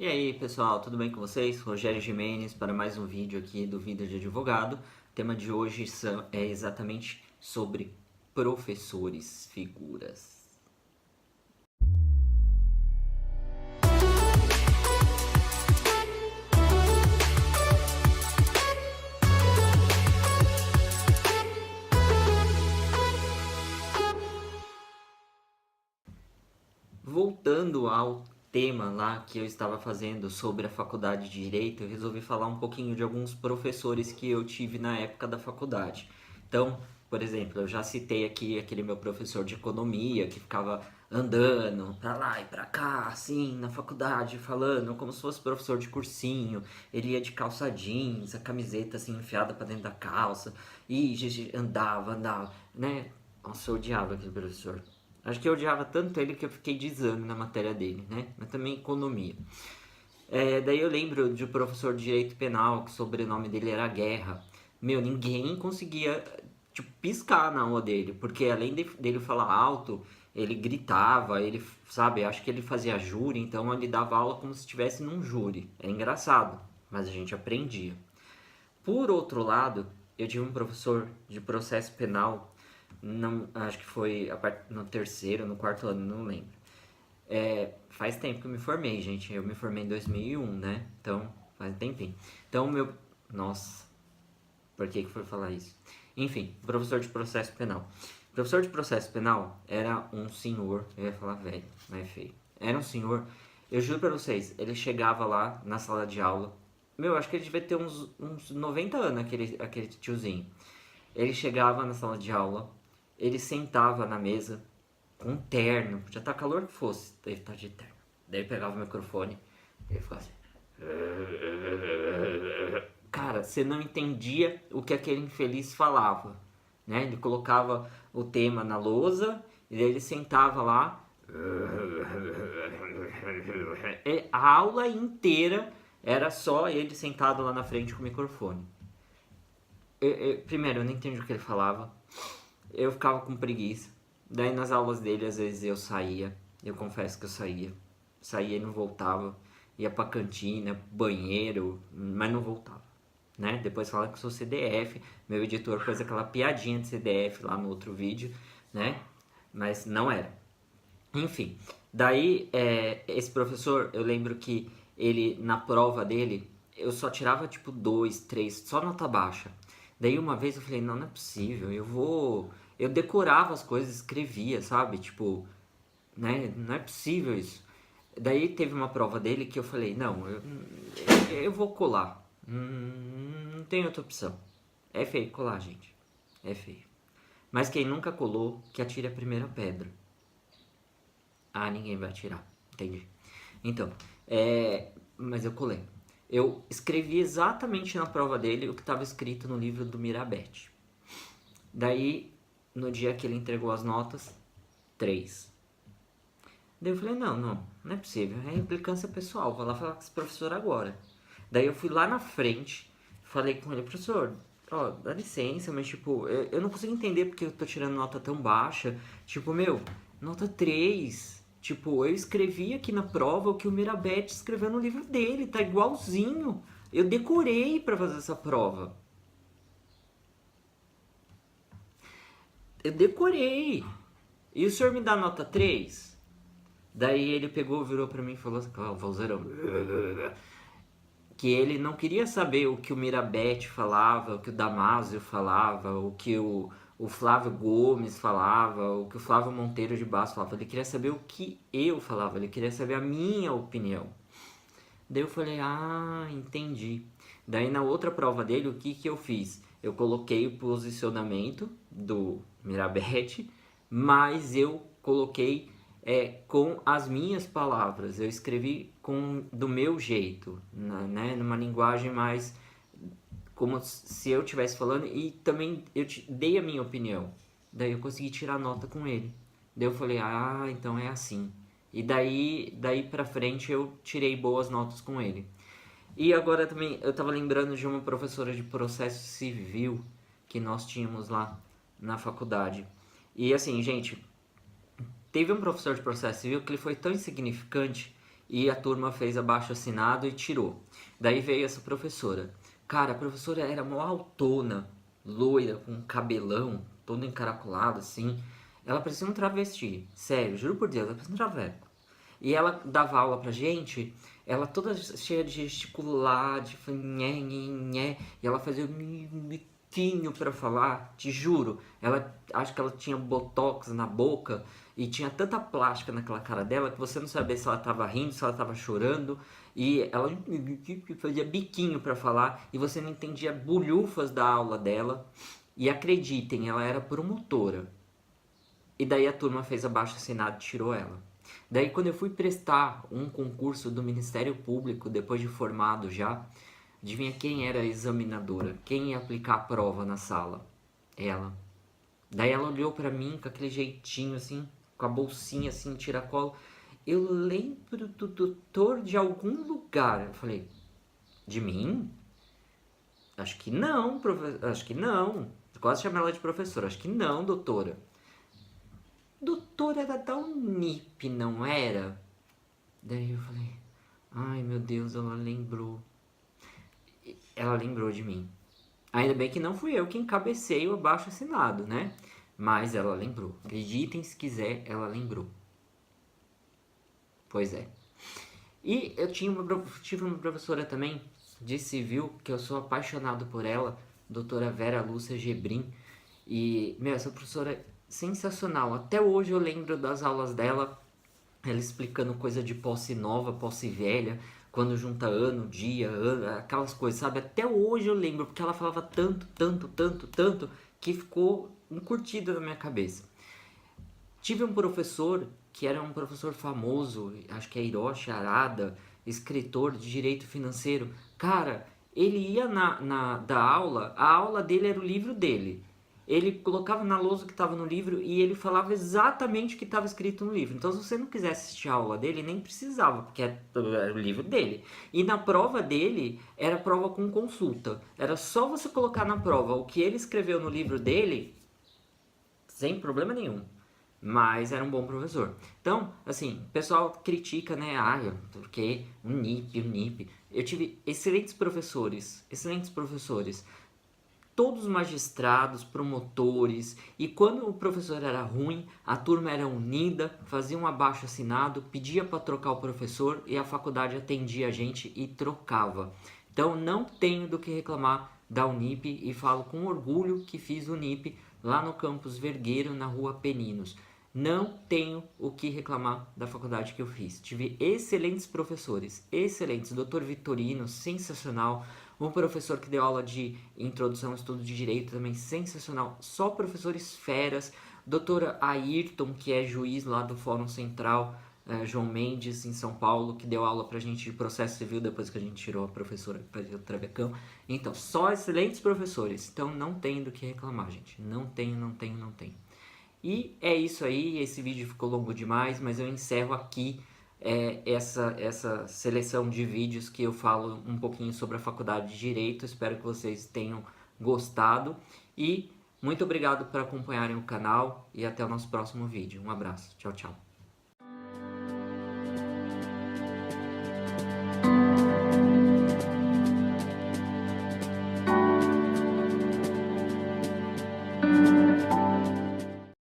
E aí pessoal, tudo bem com vocês? Rogério Gimenez para mais um vídeo aqui do Vida de Advogado. O tema de hoje é exatamente sobre professores figuras. Voltando ao tema lá que eu estava fazendo sobre a faculdade de Direito, eu resolvi falar um pouquinho de alguns professores que eu tive na época da faculdade. Então, por exemplo, eu já citei aqui aquele meu professor de economia que ficava andando pra lá e pra cá, assim, na faculdade, falando como se fosse professor de cursinho. Ele ia de calça jeans, a camiseta assim enfiada pra dentro da calça e andava, né? Nossa, eu odiava aquele professor. Acho que eu odiava tanto ele que eu fiquei de exame na matéria dele, né? Mas também economia. Daí eu lembro de um professor de direito penal, que o sobrenome dele era Guerra. Meu, ninguém conseguia, tipo, piscar na aula dele, porque além dele falar alto, ele gritava, ele, sabe, acho que ele fazia júri, então ele dava aula como se estivesse num júri. É engraçado, mas a gente aprendia. Por outro lado, eu tive um professor de processo penal, não, acho que foi no terceiro, no quarto ano, não lembro. Faz tempo que eu me formei, gente. Eu me formei em 2001, né? Então, faz um tempinho. Então, Nossa, por que foi falar isso? Enfim, professor de processo penal. Professor de processo penal era um senhor, eu ia falar velho, mas é feio. Era um senhor, eu juro pra vocês, ele chegava lá na sala de aula. Meu, acho que ele devia ter uns 90 anos, aquele tiozinho. Ele chegava na sala de aula, ele sentava na mesa com um terno, já tá calor que fosse, ele tá de terno. Daí ele pegava o microfone e ele ficava assim. Cara, você não entendia o que aquele infeliz falava, né? Ele colocava o tema na lousa e daí ele sentava lá. A aula inteira era só ele sentado lá na frente com o microfone. Primeiro, eu não entendi o que ele falava. Eu ficava com preguiça. Daí nas aulas dele, às vezes eu saía. Eu confesso que eu saía. Saía e não voltava. Ia pra cantina, banheiro, mas não voltava. Né? Depois fala que eu sou CDF. Meu editor pôs aquela piadinha de CDF lá no outro vídeo, né? Mas não era. Enfim, daí esse professor, eu lembro que ele, na prova dele, eu só tirava tipo 2, 3, só nota baixa. Daí uma vez eu falei, não, não é possível, eu vou. Eu decorava as coisas, escrevia, sabe? Tipo, né? Não é possível isso. Daí teve uma prova dele que eu falei, não, eu vou colar. Não tem outra opção. É feio colar, gente. É feio. Mas quem nunca colou, que atire a primeira pedra. Ah, ninguém vai atirar, entendi. Então, mas eu colei. Eu escrevi exatamente na prova dele o que estava escrito no livro do Mirabete. Daí, no dia que ele entregou as notas, 3. Daí eu falei, não é possível, é implicância pessoal, vou lá falar com esse professor agora. Daí eu fui lá na frente, falei com ele, professor, ó, dá licença, mas tipo, eu não consigo entender porque eu tô tirando nota tão baixa. Tipo, meu, nota 3. Tipo, eu escrevi aqui na prova o que o Mirabete escreveu no livro dele, tá igualzinho. Eu decorei pra fazer essa prova. Eu decorei. E o senhor me dá nota 3? Daí ele pegou, virou pra mim e falou assim, vozeirão, que ele não queria saber o que o Mirabete falava, o que o Damásio falava, o que o Flávio Gomes falava, o que o Flávio Monteiro de Basso falava. Ele queria saber o que eu falava, ele queria saber a minha opinião. Daí eu falei, ah, entendi. Daí na outra prova dele, o que eu fiz? Eu coloquei o posicionamento do Mirabete, mas eu coloquei com as minhas palavras. Eu escrevi do meu jeito, né? Numa linguagem mais como se eu estivesse falando, e também eu dei a minha opinião. Daí eu consegui tirar nota com ele. Daí eu falei, ah, então é assim. E daí pra frente eu tirei boas notas com ele. E agora também eu tava lembrando de uma professora de processo civil que nós tínhamos lá na faculdade. E assim, gente, teve um professor de processo civil que ele foi tão insignificante e a turma fez abaixo-assinado e tirou. Daí veio essa professora. Cara, a professora era mó altona, loira, com um cabelão, todo encaracolado assim. Ela parecia um travesti, sério, juro por Deus, ela parecia um traveco. E ela dava aula pra gente, ela toda cheia de gesticular, de nhé, nhé, nhé, e ela fazia um biquinho pra falar, te juro. Ela, acho que ela tinha botox na boca e tinha tanta plástica naquela cara dela que você não sabia se ela tava rindo, se ela tava chorando. E ela fazia biquinho pra falar e você não entendia bulhufas da aula dela. E acreditem, ela era promotora. E daí a turma fez abaixo-assinado e tirou ela. Daí quando eu fui prestar um concurso do Ministério Público, depois de formado já, adivinha quem era a examinadora? Quem ia aplicar a prova na sala? Ela. Daí ela olhou pra mim com aquele jeitinho assim, com a bolsinha assim, tiracolo. Eu lembro do doutor de algum lugar. Eu falei, de mim? Acho que não, professor. Acho que não. Eu quase chamei ela de professora. Acho que não, doutora. Doutora era da Unip, não era? Daí eu falei, ai meu Deus, ela lembrou. Ela lembrou de mim. Ainda bem que não fui eu que encabecei o abaixo assinado, né? Mas ela lembrou. Acreditem se quiser, ela lembrou. Pois é. E eu tive uma professora também de civil, que eu sou apaixonado por ela, doutora Vera Lúcia Gebrim. E, meu, essa professora é sensacional. Até hoje eu lembro das aulas dela, ela explicando coisa de posse nova, posse velha, quando junta ano, dia, ano, aquelas coisas, sabe? Até hoje eu lembro, porque ela falava tanto, tanto, tanto, tanto, que ficou encurtido na minha cabeça. Tive um professor que era um professor famoso, acho que é Hiroshi Arada, escritor de direito financeiro. Cara, ele ia da aula, a aula dele era o livro dele. Ele colocava na lousa o que estava no livro e ele falava exatamente o que estava escrito no livro. Então, se você não quisesse assistir a aula dele, nem precisava, porque era o livro dele. E na prova dele, era prova com consulta. Era só você colocar na prova o que ele escreveu no livro dele, sem problema nenhum. Mas era um bom professor. Então, assim, o pessoal critica, né? Ah, porque o NIP. Eu tive excelentes professores, excelentes professores. Todos magistrados, promotores, e quando o professor era ruim, a turma era unida, fazia um abaixo-assinado, pedia para trocar o professor e a faculdade atendia a gente e trocava. Então não tenho do que reclamar da Unip e falo com orgulho que fiz Unip lá no campus Vergueiro, na rua Peninos. Não tenho o que reclamar da faculdade que eu fiz. Tive excelentes professores, excelentes. Dr. Vitorino, sensacional. Um professor que deu aula de introdução ao estudo de direito também, sensacional. Só professores feras. Doutora Ayrton, que é juiz lá do Fórum Central, João Mendes, em São Paulo, que deu aula pra gente de processo civil depois que a gente tirou a professora para o Travecão. Então, só excelentes professores. Então, não tem do que reclamar, gente. Não tenho. E é isso aí, esse vídeo ficou longo demais, mas eu encerro aqui essa seleção de vídeos que eu falo um pouquinho sobre a faculdade de Direito. Espero que vocês tenham gostado e muito obrigado por acompanharem o canal e até o nosso próximo vídeo. Um abraço, tchau, tchau.